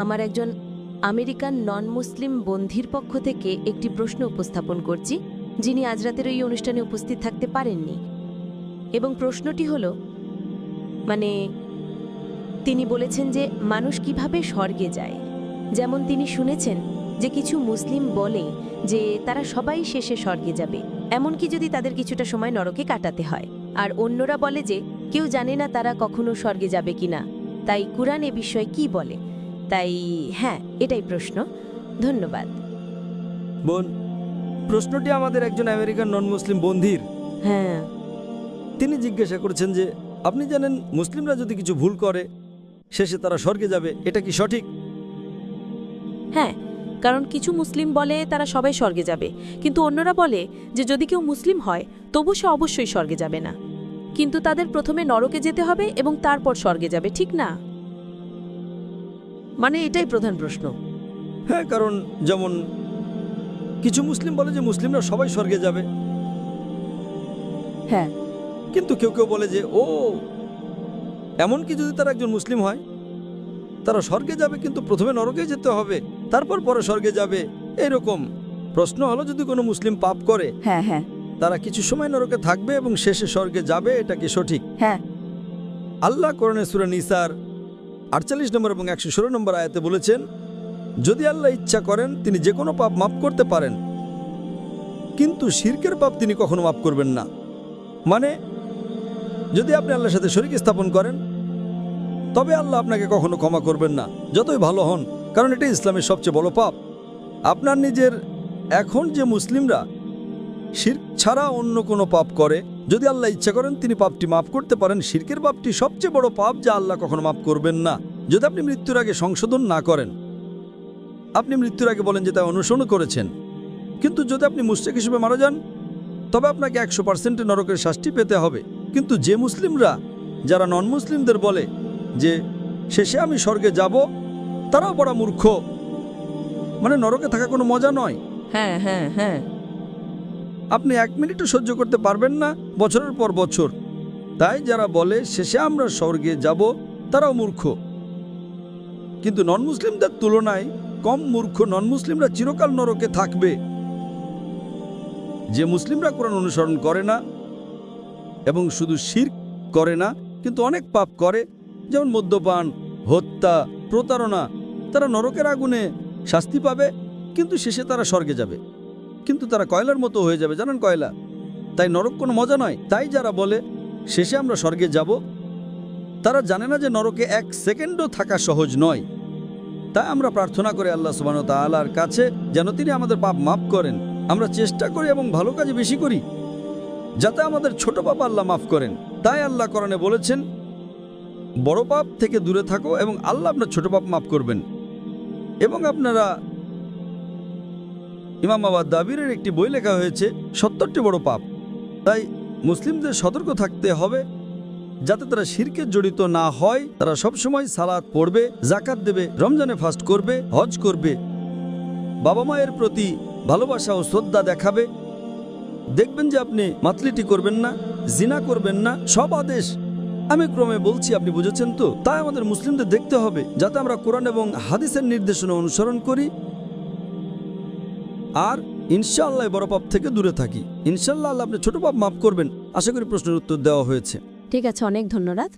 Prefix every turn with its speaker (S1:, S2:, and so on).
S1: আমার একজন আমেরিকান নন মুসলিম বন্ধির পক্ষ থেকে একটি প্রশ্ন উপস্থাপন করছি, যিনি আজ রাতের এই অনুষ্ঠানে উপস্থিত থাকতে পারেননি। এবং প্রশ্নটি হল, তিনি বলেছেন যে মানুষ কিভাবে স্বর্গে যায়। যেমন তিনি শুনেছেন যে কিছু মুসলিম বলে যে তারা সবাই শেষে স্বর্গে যাবে, এমনকি যদি তাদের কিছুটা সময় নরকে কাটাতে হয়। আর অন্যরা বলে যে কেউ জানে না তারা কখনো স্বর্গে যাবে কিনা। তাই কুরআন এ বিষয়ে কি বলে? তাই হ্যাঁ, এটাই প্রশ্ন। ধন্যবাদ।
S2: বোন, প্রশ্নটি আমাদের একজন আমেরিকান নন মুসলিম বন্ধির।
S1: হ্যাঁ,
S2: তিনি জিজ্ঞাসা করেছেন যে আপনি জানেন মুসলিমরা যদি কিছু ভুল করে শেষে তারা স্বর্গে যাবে, এটা কি সঠিক?
S3: হ্যাঁ, কারণ কিছু মুসলিম বলে তারা সবাই স্বর্গে যাবে, কিন্তু অন্যরা বলে যে যদি কেউ মুসলিম হয় তবু সে অবশ্যই স্বর্গে যাবে না, কিন্তু তাদের প্রথমে নরকে যেতে হবে এবং তারপর স্বর্গে যাবে, ঠিক না?
S4: এটাই প্রধান প্রশ্ন।
S2: হ্যাঁ, কারণ যেমন কিছু মুসলিম বলে যে মুসলিমরা সবাই স্বর্গে যাবে,
S4: হ্যাঁ,
S2: কিন্তু কেউ কেউ বলে যে এমনকি যদি তারা একজন মুসলিম হয় তারা স্বর্গে যাবে, কিন্তু প্রথমে নরকে যেতে হবে, তারপর পরে স্বর্গে যাবে। এইরকম প্রশ্ন হলো, যদি কোনো মুসলিম পাপ করে
S4: হ্যাঁ, হ্যাঁ,
S2: তারা কিছু সময় নরকে থাকবে এবং শেষে স্বর্গে যাবে, এটা কি সঠিক?
S4: হ্যাঁ।
S2: আল্লাহ কোরআনে সূরা নিসার 48 নম্বর এবং 116 নম্বর আয়াতে বলেছেন, যদি আল্লাহ ইচ্ছা করেন তিনি যে কোনো পাপ মাফ করতে পারেন, কিন্তু শিরকের পাপ তিনি কখনো মাফ করবেন না। যদি আপনি আল্লাহর সাথে শরীক স্থাপন করেন তবে আল্লাহ আপনাকে কখনো ক্ষমা করবেন না, যতই ভালো হন, কারণ এটা ইসলামের সবচেয়ে বড় পাপ। আপনার নিজের এখন যে মুসলিমরা শিরক ছাড়া অন্য কোনো পাপ করে, যদি আল্লাহ ইচ্ছা করেন তিনি পাপটি মাফ করতে পারেন। শিরকের পাপটি সবচেয়ে বড় পাপ যা আল্লাহ কখনো মাফ করবেন না, যদি আপনি মৃত্যুর আগে সংশোধন না করেন। আপনি মৃত্যুর আগে বলেন যে তা অনুসরণ করেছেন, কিন্তু যদি আপনি মুশরিক হিসেবে মারা যান তবে আপনাকে 100% নরকের শাস্তি পেতে হবে। কিন্তু যে মুসলিমরা যারা নন মুসলিমদের বলে যে শেষে আমি স্বর্গে যাব, তারাও বড় মূর্খ। নরকে থাকা কোনো মজা নয়।
S4: হ্যাঁ, হ্যাঁ, হ্যাঁ।
S2: আপনি 1 মিনিটও সহ্য করতে পারবেন না বছরের পর বছর। তাই যারা বলে শেষে আমরা স্বর্গে যাব তারাও মূর্খ, কিন্তু নন মুসলিমদের তুলনায় কম মূর্খ। নন মুসলিমরা চিরকাল নরকে থাকবে। যে মুসলিমরা কোরআন অনুসরণ করে না এবং শুধু শিরক করে না কিন্তু অনেক পাপ করে, যেমন মদ্যপান, হত্যা, প্রতারণা, তারা নরকের আগুনে শাস্তি পাবে, কিন্তু শেষে তারা স্বর্গে যাবে। কিন্তু তারা কয়লার মতো হয়ে যাবে, জানেন কয়লা। তাই নরক কোনো মজা নয়। তাই যারা বলে শেষে আমরা স্বর্গে যাব, তারা জানে না যে নরকে 1 সেকেন্ডও থাকা সহজ নয়। তাই আমরা প্রার্থনা করি আল্লাহ সুবহানাহু ওয়া তাআলার কাছে যেন তিনি আমাদের পাপ মাফ করেন। আমরা চেষ্টা করি এবং ভালো কাজে বেশি করি যাতে আমাদের ছোট পাপ আল্লাহ মাফ করেন। তাই আল্লাহ কোরআনে বলেছেন, বড় পাপ থেকে দূরে থাকো এবং আল্লাহ আপনার ছোট পাপ মাফ করবেন। এবং আপনারা ইমাম আবাদ দাবিরের একটি বই লেখা হয়েছে 70টি বড় পাপ। তাই মুসলিমদের সতর্ক থাকতে হবে যাতে তারা শিরকে জড়িত না হয়। তারা সবসময় সালাত পড়বে, জাকাত দেবে, রমজানে ফাস্ট করবে, হজ করবে, বাবা মায়ের প্রতি ভালোবাসা ও শ্রদ্ধা দেখাবে। দেখবেন যে আপনি মাতলিটি করবেন না, জিনা করবেন না। সব আদেশ আমি ক্রমে বলছি, আপনি বুঝেছেন তো? তাই আমাদের মুসলিমদের দেখতে হবে যাতে আমরা কোরআন এবং হাদিসের নির্দেশনা অনুসরণ করি আর ইনশাআল্লাহ বড় পাপ থেকে দূরে থাকি। ইনশাআল্লাহ আল্লাহ আপনি ছোট পাপ মাফ করবেন। আশা করি প্রশ্নের উত্তর দেওয়া হয়েছে।
S1: ঠিক আছে, অনেক ধন্যবাদ।